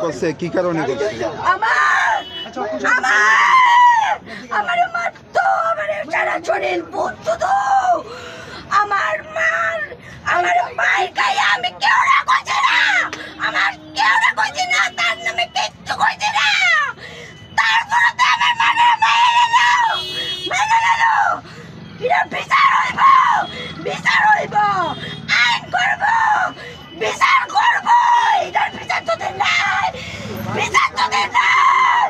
করছে কি কারণে করছে? আমার মারতো, আমার সারা শরীর বুঝতো। আমার মায়ের গায়ে আমি কেউ না কইছি না, আমার কেউ না কইছি না, তার নামে কিচ্ছু কইছি না। তারপরে তো আমার মেরে গেল। এটা বিচার হইব, আইন করব, বিচার করব। এটার বিচার তো দেন নাই, বিচার তো দেন নাই।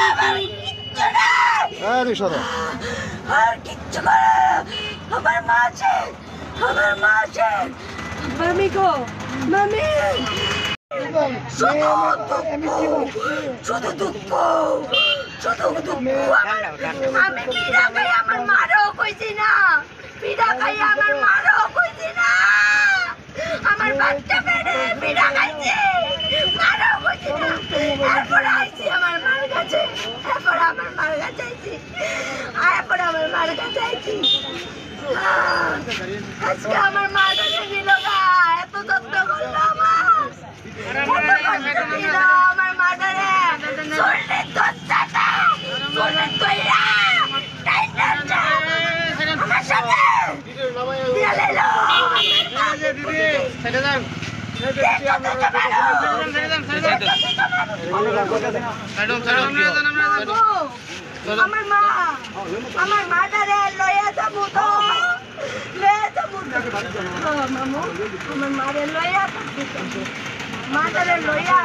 আমার কিচ্ছু নাই, আর কিচ্ছু করে। আমার মা আছে, মামি গো, মামি। শুধু দুঃখ। আমি পিঠা খাই আমার মারও কইছি না, আমার বাচ্চা মেরে পিঠা খাইছে, মারও কইছি না। এরপরে আইছি আমার মার কাছে, আজকে আমার মা কাছে দিল না, এত যত্ন করলো আমার, এত কষ্ট দিল আমার মাটারে। শরীরের দশটা, শরীরের তৈরা, আমার সাথে দিয়ে লেলো। আমার মাটারে লইয়া যাবো তো, মামু, আমার মারে লইয়া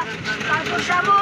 তারপর যাবো।